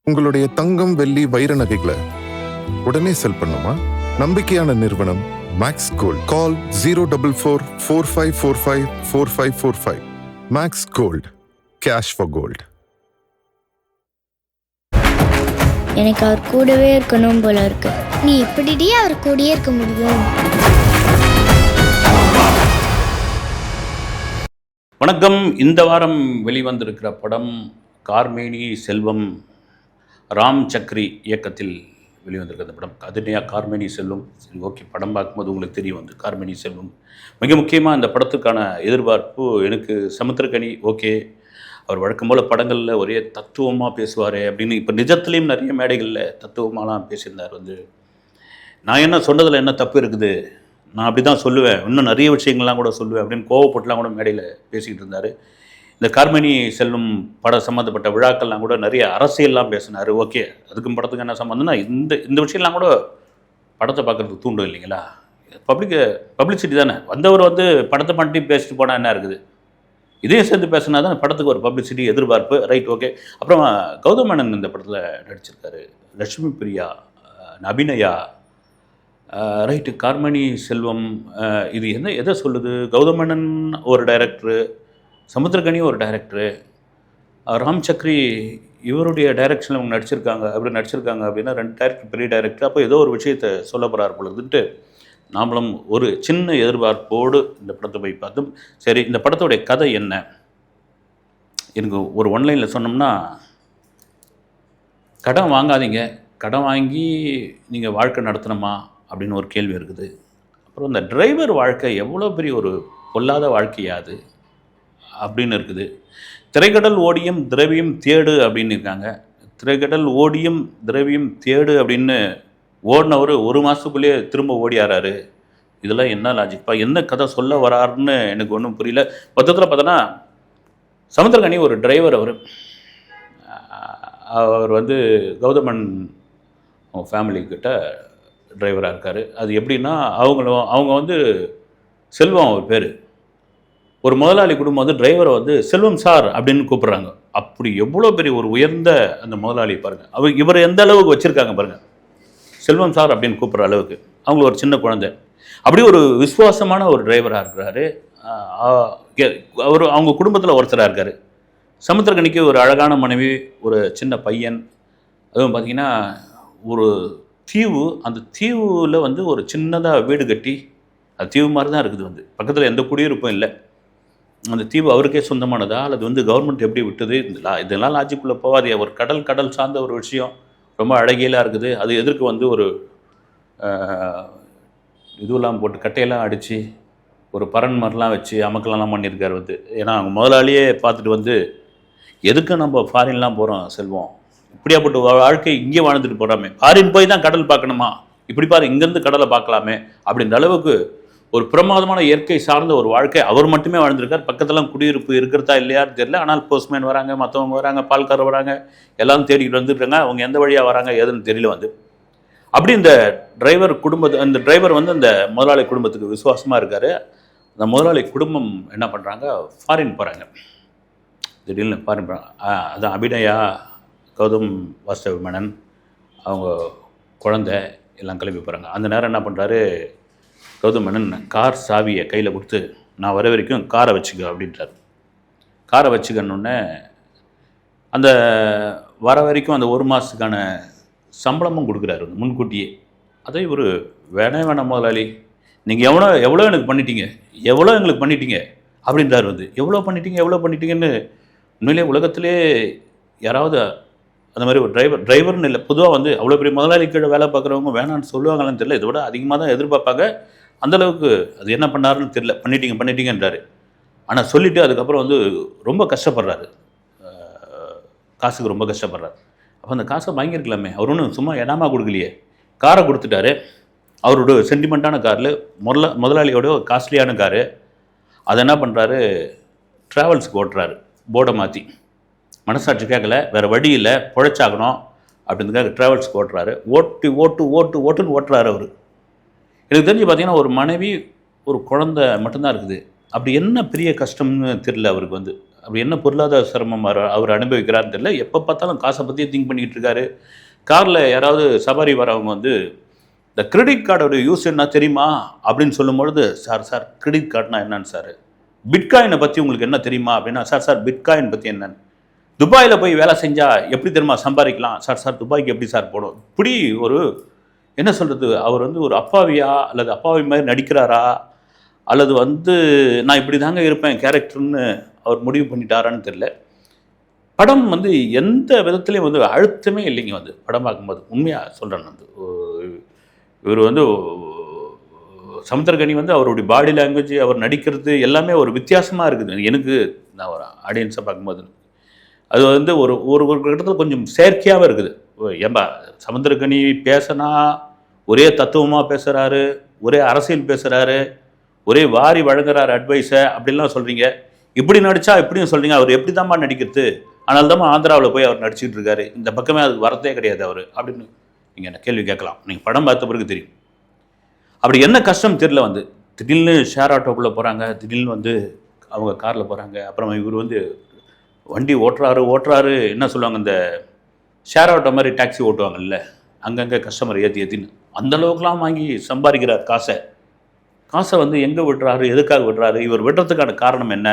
உங்களுடைய தங்கம், வெள்ளி, வைர நகைகளை உடனே செல் பண்ணுமா? நம்பிக்கையான நிறுவனம் Max Gold. Call 04445454545. Max Gold, cash for gold. எனக்கு அவர் கூடவே இருக்கணும் போல இருக்கு. நீ எப்படிடி அவர் கூடயே இருக்க முடியும்? வணக்கம். இந்த வாரம் வெளிவந்திருக்கிற படம் கார்மேனி செல்வம். ராம் சக்ரி இயக்கத்தில் வெளிவந்திருக்கிற அந்த படம் கதினியா கார்மேனி செல்வம். சரி, ஓகே, படம் பார்க்கும்போது உங்களுக்கு தெரியும் வந்து கார்மேனி செல்வம். மிக முக்கியமாக இந்த படத்துக்கான எதிர்பார்ப்பு எனக்கு சமுத்திரக்கனி. ஓகே, அவர் வழக்கம் போல் படங்களில் ஒரே தத்துவமாக பேசுவார் அப்படின்னு இப்போ நிஜத்துலேயும் நிறைய மேடைகளில் தத்துவமாலாம் பேசியிருந்தார். வந்து நான் என்ன சொன்னதில் என்ன தப்பு இருக்குது, நான் அப்படி தான் சொல்லுவேன், இன்னும் நிறைய விஷயங்கள்லாம் கூட சொல்லுவேன் அப்படின்னு கோவப்பட்டுலாம் கூட மேடையில் பேசிக்கிட்டு இருந்தார். இந்த கார்மேனி செல்வம் படம் சம்மந்தப்பட்ட விழாக்கள்லாம் கூட நிறைய அரசியல்லாம் பேசினார். ஓகே, அதுக்கும் படத்துக்கு என்ன சம்மந்தம்னா இந்த விஷயம்லாம் கூட படத்தை பார்க்குறதுக்கு தூண்டும் இல்லைங்களா? பப்ளிசிட்டி தானே. வந்தவர் வந்து படத்தை மட்டும் பேசிட்டு போனால் என்ன இருக்குது, இதையும் சேர்ந்து பேசினா தான் படத்துக்கு ஒரு பப்ளிசிட்டி எதிர்பார்ப்பு. Right, okay. அப்புறம் கௌதம் மேனன் இந்த படத்தில் நடிச்சிருக்காரு. லட்சுமி பிரியா, அபிநயா. ரைட்டு, கார்மேனி செல்வம். இது எதை சொல்லுது? கௌதம் மேனன் ஒரு டைரக்டரு, சமுத்திரக்கனி ஒரு டைரக்டரு, ராம் சக்ரி இவருடைய டைரக்ஷனில் அவங்க நடிச்சிருக்காங்க அப்படின்னா 2 டைரக்டர், பெரிய டைரக்டர். அப்போ ஏதோ ஒரு விஷயத்தை சொல்ல போகிறார் பொழுதுன்ட்டு நாமளும் ஒரு சின்ன எதிர்பார்ப்போடு இந்த படத்தை போய் பார்த்தோம். சரி, இந்த படத்தோடைய கதை என்ன? எனக்கு ஒரு ஒன்லைனில் சொன்னோம்னா, கடன் வாங்காதீங்க, கடன் வாங்கி நீங்கள் வாழ்க்கை நடத்தணுமா அப்படின்னு ஒரு கேள்வி இருக்குது. அப்புறம் இந்த டிரைவர் வாழ்க்கை எவ்வளோ பெரிய ஒரு பொல்லாத வாழ்க்கையாது அப்படின்னு இருக்குது. திரைக்கடல் ஓடியும் திரவியம் தேடு அப்படின்னு இருக்காங்க. திரைக்கடல் ஓடியும் திரவியம் தேடு அப்படின்னு ஓடினவர் 1 மாதத்துக்குள்ளேயே திரும்ப ஓடியாராரு. இதெல்லாம் என்ன லாஜிக்ப்பா? என்ன கதை சொல்ல வராருன்னு எனக்கு ஒன்றும் புரியல. மொத்தத்தில் பார்த்தோன்னா சமுத்திரக்கனி ஒரு டிரைவர். அவர் வந்து கௌதமன் ஃபேமிலிக்கிட்ட டிரைவராக இருக்கார். அது எப்படின்னா, அவங்க வந்து செல்வம் அவர் பேர். ஒரு முதலாளி குடும்பம் வந்து டிரைவரை வந்து செல்வம் சார் அப்படின்னு கூப்பிட்றாங்க. அப்படி எவ்வளோ பெரிய ஒரு உயர்ந்த அந்த முதலாளி பாருங்கள். இவர் எந்த அளவுக்கு வச்சுருக்காங்க பாருங்கள், செல்வம் சார் அப்படின்னு கூப்பிட்ற அளவுக்கு. அவங்கள ஒரு சின்ன குழந்தை. அப்படி ஒரு விசுவாசமான ஒரு டிரைவராக இருக்கிறாரு. அவங்க குடும்பத்தில் ஒருத்தராக இருக்கார். சமுத்திரக்கனிக்கு ஒரு அழகான மனைவி, ஒரு சின்ன பையன். அதுவும் பார்த்திங்கன்னா ஒரு தீவு. அந்த தீவில் வந்து ஒரு சின்னதாக வீடு கட்டி, அது தீவு மாதிரி தான் இருக்குது. வந்து பக்கத்தில் எந்த குடியிருப்பும் இல்லை. அந்த தீவு அவருக்கே சொந்தமானதா அல்லது வந்து கவர்மெண்ட் எப்படி விட்டது, இதெல்லாம் லாஜிக்குள்ளே போகாது. ஒரு கடல் சார்ந்த ஒரு விஷயம், ரொம்ப அழகியலாக இருக்குது. அது எதிர்க்கு வந்து ஒரு இதுவெல்லாம் போட்டு கட்டையெல்லாம் அடித்து ஒரு பரன் மாதிரிலாம் வச்சு அமக்கலெல்லாம் பண்ணியிருக்காரு வந்து. ஏன்னா அவங்க முதலாளியே பார்த்துட்டு வந்து, எதுக்கு நம்ம ஃபாரின்லாம் போகிறோம் செல்வம், இப்படியாப்பட்ட வாழ்க்கை இங்கே வாழ்ந்துட்டு போகிறாமே, ஃபாரின் போய் தான் கடல் பார்க்கணுமா, இப்படி பாரு இங்கேருந்து கடலை பார்க்கலாமே அப்படின்ற அளவுக்கு ஒரு பிரமாதமான இயற்கை சார்ந்த ஒரு வாழ்க்கை அவர் மட்டுமே வாழ்ந்திருக்கார். பக்கத்துலாம் குடியிருப்பு இருக்கிறதா இல்லையான்னு தெரியல. ஆனால் போஸ்ட்மேன் வராங்க, மற்றவங்க வராங்க, பால்காரர் வராங்க, எல்லாரும் தேடிக்கிட்டு வந்துருக்காங்க. அவங்க எந்த வழியாக வராங்க ஏதுன்னு தெரியல வந்து. அப்படி இந்த அந்த டிரைவர் வந்து அந்த முதலாளி குடும்பத்துக்கு விசுவாசமாக இருக்கார். அந்த முதலாளி குடும்பம் என்ன பண்ணுறாங்க, ஃபாரின் போகிறாங்க. திடீர்னு ஃபாரின் போகிறாங்க. அதான் அபிநயா, கௌதம் வாசுதேவ மேனன், அவங்க குழந்தை எல்லாம் கிளம்பி போகிறாங்க. அந்த நேரம் என்ன பண்ணுறாரு கௌதம் மேனன், கார் சாவியை கையில் கொடுத்து, நான் வர வரைக்கும் காரை வச்சுக்க அப்படின்றார். காரை வச்சுக்கணுன்னே அந்த வர வரைக்கும் அந்த 1 மாதத்துக்கான சம்பளமும் கொடுக்குறாரு முன்கூட்டியே. அதை இவர் வேணாம் முதலாளி, நீங்கள் எவ்வளோ எனக்கு பண்ணிட்டீங்க, எவ்வளோ எங்களுக்கு பண்ணிட்டீங்க அப்படின்றார் வந்து. எவ்வளோ பண்ணிட்டீங்கன்னு உண்மையிலே உலகத்திலே யாராவது அந்த மாதிரி ஒரு டிரைவர்னு இல்லை, பொதுவாக வந்து அவ்வளோ பெரிய முதலாளி கீழே வேலை பார்க்குறவங்க வேணான்னு சொல்லுவாங்களான்னு தெரியல. இதை விட அதிகமாக தான் எதிர்பார்ப்பாங்க. அந்தளவுக்கு அது என்ன பண்ணாருன்னு தெரியல. பண்ணிட்டீங்கன்றாரு. ஆனால் சொல்லிவிட்டு அதுக்கப்புறம் வந்து ரொம்ப கஷ்டப்படுறாரு, காசுக்கு ரொம்ப கஷ்டப்படுறாரு. அப்போ அந்த காசை வாங்கியிருக்கலாமே, அவர் ஒன்றும் சும்மா இடமா கொடுக்கலையே, காரை கொடுத்துட்டாரு. அவரோட சென்டிமெண்ட்டான காரில் முதலாளியோட ஒரு காஸ்ட்லியான காரு. அதை என்ன பண்ணுறாரு, ட்ராவல்ஸுக்கு ஓட்டுறாரு. போர்டை மாற்றி, மனசாட்சி கேட்கல, வேறு வழி இல்லை, பிழைச்சாகணும் அப்படின்றதுக்காக ட்ராவல்ஸுக்கு ஓட்டுறாரு. ஓட்டுன்னு ஓட்டுறாரு அவர். எனக்கு தெரிஞ்சு பார்த்தீங்கன்னா ஒரு மனைவி, ஒரு குழந்தை மட்டும்தான் இருக்குது. அப்படி என்ன பெரிய கஷ்டம்னு தெரியல அவருக்கு வந்து. அப்படி என்ன பொருளாதார சிரமம் அவர் அனுபவிக்கிறாருன்னு தெரியல. எப்போ பார்த்தாலும் காசை பற்றியே திங்க் பண்ணிக்கிட்டு இருக்காரு. காரில் யாராவது சவாரி வரவங்க வந்து இந்த கிரெடிட் கார்டோட யூஸ் என்ன தெரியுமா அப்படின்னு சொல்லும்பொழுது, சார் கிரெடிட் கார்டுனா என்னன்னு சார், பிட்காயினை பற்றி உங்களுக்கு என்ன தெரியுமா அப்படின்னா, சார் பிட்காயின் பற்றி என்னன்னு, துபாயில் போய் வேலை செஞ்சால் எப்படி தெரியுமா சம்பாதிக்கலாம், சார் துபாய்க்கு எப்படி சார் போடும், இப்படி ஒரு என்ன சொல்கிறது, அவர் வந்து ஒரு அப்பாவியா அல்லது அப்பாவி மாதிரி நடிக்கிறாரா அல்லது வந்து நான் இப்படி தாங்க இருப்பேன் கேரக்டர்னு அவர் முடிவு பண்ணிட்டாரான்னு தெரியல. படம் வந்து எந்த விதத்துலேயும் வந்து அழுத்தமே இல்லைங்க. வந்து படம் பார்க்கும்போது உண்மையாக சொல்கிறேன். வந்து இவர் வந்து சமுத்திரக்கனி வந்து அவருடைய பாடி லாங்குவேஜ், அவர் நடிக்கிறது எல்லாமே ஒரு வித்தியாசமாக இருக்குது. எனக்கு நான் ஒரு ஆடியன்ஸை பார்க்கும்போது அது வந்து ஒரு ஒரு ஒரு இடத்துல கொஞ்சம் செயற்கையாகவும் இருக்குது. ஏன்பா சமுத்திரக்கனி பேசினா ஒரே தத்துவமாக பேசுகிறாரு, ஒரே அரசியல் பேசுகிறாரு, ஒரே வாரி வழங்குறாரு அட்வைஸை அப்படின்லாம் சொல்கிறீங்க. இப்படி நடித்தா இப்படியும் சொல்கிறீங்க. அவர் எப்படி தான்மா நடிக்கிறது, ஆனால் தான் ஆந்திராவில் போய் அவர் நடிச்சிட்டு இருக்காரு, இந்த பக்கமே அதுக்கு வரதே கிடையாது அவர் அப்படின்னு நீங்கள் என்ன கேள்வி கேட்கலாம். நீங்கள் படம் பார்த்த பிறகு தெரியும். அப்படி என்ன கஷ்டம் தெரியல. வந்து திடீர்னு ஷேர் ஆட்டோக்குள்ளே போகிறாங்க, திடீர்னு வந்து அவங்க காரில் போகிறாங்க. அப்புறம் இவர் வந்து வண்டி ஓட்டுறாரு என்ன சொல்லுவாங்க, இந்த ஷேர் ஆட்டோ மாதிரி டாக்ஸி ஓட்டுவாங்கல்ல, அங்கங்கே கஸ்டமர் ஏற்றின்னு அந்தளவுக்குலாம் வாங்கி சம்பாதிக்கிறார் காசை வந்து எங்கே விடுறாரு, எதுக்காக விடுறாரு, இவர் விடுறதுக்கான காரணம் என்ன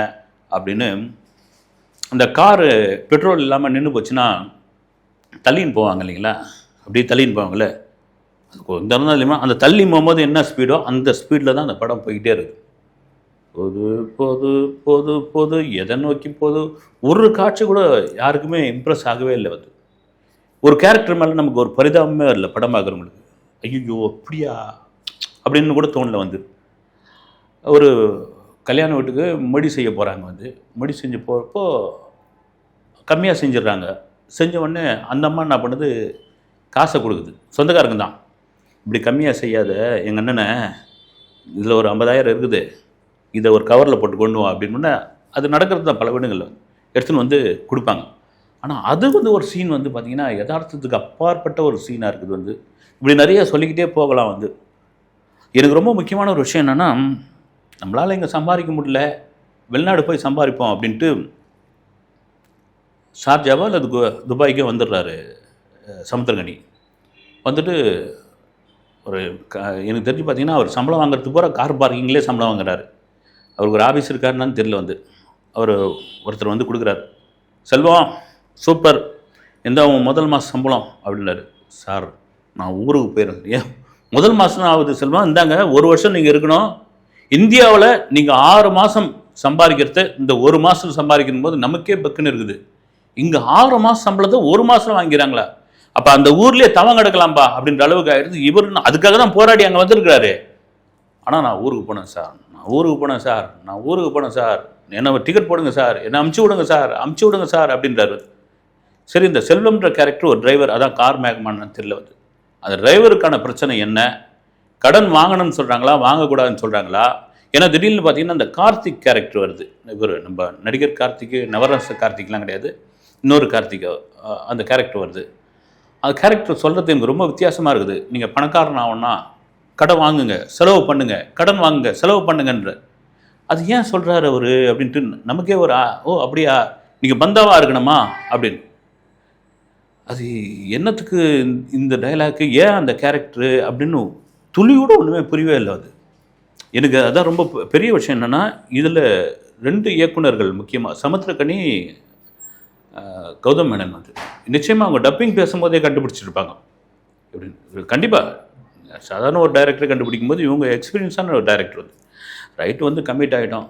அப்படின்னு. அந்த காரு பெட்ரோல் இல்லாமல் நின்று போச்சுன்னா தள்ளின்னு போவாங்க இல்லைங்களா, அப்படியே தள்ளின்னு போவாங்கள்ல, இந்த இருந்தால் இல்லையா அந்த தள்ளி போகும்போது என்ன ஸ்பீடோ அந்த ஸ்பீடில் தான் அந்த படம் போய்கிட்டே இருக்குது. போது எதை நோக்கி போகுது, ஒரு காட்சி கூட யாருக்குமே இம்ப்ரெஸ் ஆகவே இல்லை. வந்து ஒரு கேரக்டர் மேலே நமக்கு ஒரு பரிதாபமே இல்லை படம் பார்க்குறவங்களுக்கு. ஐயோ அப்படியா அப்படின்னு கூட தோணல. வந்து ஒரு கல்யாண வீட்டுக்கு மடி செய்ய போகிறாங்க. வந்து மடி செஞ்சு போகிறப்போ கம்மியாக செஞ்சிடுறாங்க. செஞ்ச உடனே அந்த அம்மா என்ன பண்ணுது, காசை கொடுக்குது. சொந்தக்காரங்க தான், இப்படி கம்மியாக செய்யாத எங்கள் அண்ணனை, இதில் ஒரு 50,000 இருக்குது, இதை ஒரு கவரில் போட்டு கொண்டு வா அப்படின்னா அது நடக்கிறது தான். பல வீடுகளில் எடுத்துன்னு வந்து கொடுப்பாங்க. ஆனால் அது வந்து ஒரு சீன் வந்து பார்த்திங்கன்னா யதார்த்தத்துக்கு அப்பாற்பட்ட ஒரு சீனாக இருக்குது. வந்து இப்படி நிறைய சொல்லிக்கிட்டே போகலாம். வந்து எனக்கு ரொம்ப முக்கியமான ஒரு விஷயம் என்னென்னா, நம்மளால் இங்கே சம்பாதிக்க முடியல, வெளிநாடு போய் சம்பாதிப்போம் அப்படின்ட்டு ஷார்ஜாவா அல்லது துபாய்க்கே வந்துடுறாரு சமுத்திரக்கனி. வந்துட்டு ஒரு எனக்கு தெரிஞ்சு பார்த்தீங்கன்னா அவர் சம்பளம் வாங்குறதுக்கு போகிற கார் பார்க்கிங்லேயே சம்பளம் வாங்குறாரு. அவருக்கு ஒரு ஆஃபீஸ் இருக்காருன்னு தெரியல. வந்து அவர் ஒருத்தர் வந்து கொடுக்குறாரு, செல்வம் சூப்பர், எந்த முதல் மாதம் சம்பளம் அப்படின்னாரு. சார் நான் ஊருக்கு போயிடுறேன். ஏன் முதல் மாதம் ஆகுது செல்வம், இந்தாங்க 1 வருஷம் நீங்கள் இருக்கணும். இந்தியாவில் நீங்கள் 6 மாதம் சம்பாதிக்கிறது இந்த 1 மாதம் சம்பாதிக்கும் போது நமக்கே பக்குன்னு இருக்குது. இங்கே 6 மாதம் சம்பளத்தை 1 மாதம் வாங்கிறாங்களா, அப்போ அந்த ஊர்லேயே தவம் கிடக்கலாம்பா அப்படின்ற அளவுக்கு ஆகிடுது. இவர் அதுக்காக தான் போராடி அங்கே வந்திருக்கிறாரு. ஆனால் நான் ஊருக்கு போனேன் சார், என்ன டிக்கெட் போடுங்க சார், என்னை அமுச்சு விடுங்க சார் அப்படின்றாரு. சரி, இந்த செல்வம்ன்ற கேரக்டர் ஒரு டிரைவர், அதான் கார் மேகமானு தெரியல. வந்து அந்த டிரைவருக்கான பிரச்சனை என்ன, கடன் வாங்கணும்னு சொல்கிறாங்களா வாங்கக்கூடாதுன்னு சொல்கிறாங்களா? ஏன்னா திடீர்னு பார்த்தீங்கன்னா இந்த கார்த்திக் கேரக்டர் வருது. இவர் நம்ம நடிகர் கார்த்திக், நவரச கார்த்திக்லாம் கிடையாது, இன்னொரு கார்த்திக், அந்த கேரக்டர் வருது. அந்த கேரக்டர் சொல்கிறது எனக்கு ரொம்ப வித்தியாசமாக இருக்குது. நீங்கள் பணக்காரன் ஆகணும்னா கடன் வாங்குங்க, செலவு பண்ணுங்க, கடன் வாங்குங்க, செலவு பண்ணுங்கன்ற. அது ஏன் சொல்கிறாரு அவர் அப்படின்ட்டு நமக்கே ஒரு ஓ அப்படியா, நீங்கள் பந்தாவாக இருக்கணுமா அப்படின்னு. அது என்னத்துக்கு இந்த டைலாக்கு, ஏன் அந்த கேரக்டரு அப்படின்னு துளியோடு ஒன்றுமே புரியவே இல்லை. அது எனக்கு அதான் ரொம்ப பெரிய விஷயம் என்னென்னா, இதில் 2 இயக்குனர்கள் முக்கியமாக, சமுத்திரக்கனி, கௌதம் மேனன் வந்து நிச்சயமாக அவங்க டப்பிங் பேசும்போதே கண்டுபிடிச்சிருப்பாங்க அப்படின்னு. கண்டிப்பாக சாதாரண ஒரு டைரக்டரை கண்டுபிடிக்கும் போது இவங்க எக்ஸ்பீரியன்ஸான ஒரு டைரக்டர் வந்து ரைட்டு வந்து கமிட் ஆகிட்டோம்,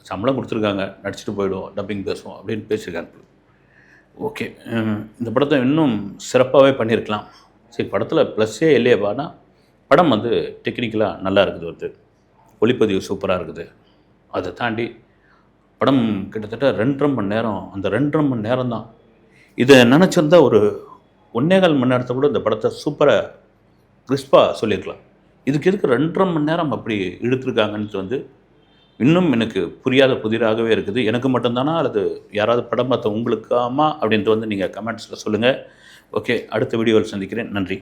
சம்பளம் கொடுத்துருக்காங்க, நடிச்சுட்டு போயிடுவோம், டப்பிங் பேசுவோம் அப்படின்னு பேசியிருக்காங்க. ஓகே, இந்த படத்தை இன்னும் சிறப்பாகவே பண்ணியிருக்கலாம். சரி, படத்தில் ப்ளஸ்ஸே இல்லையேப்பானா படம் வந்து டெக்னிக்கலாக நல்லா இருக்குது, வந்து ஒளிப்பதிவு சூப்பராக இருக்குது. அதை தாண்டி படம் கிட்டத்தட்ட 2.5 மணி நேரம், அந்த 2.5 மணி நேரம் தான். இதை நினச்சிருந்தா ஒரு 1.25 மணி நேரத்தை கூட இந்த படத்தை சூப்பராக கிறிஸ்பாக சொல்லியிருக்கலாம். இதுக்கு எதுக்கு 2.5 மணி நேரம் அப்படி இழுத்துருக்காங்கன்ட்டு வந்து இன்னும் எனக்கு புரியாத புதிராகவே இருக்குது. எனக்கு மட்டும்தானா அல்லது யாராவது படம் பார்த்த உங்களுக்காமா அப்படின்ட்டு வந்து நீங்கள் கமெண்ட்ஸில் சொல்லுங்கள். ஓகே, அடுத்த வீடியோவில் சந்திக்கிறேன். நன்றி.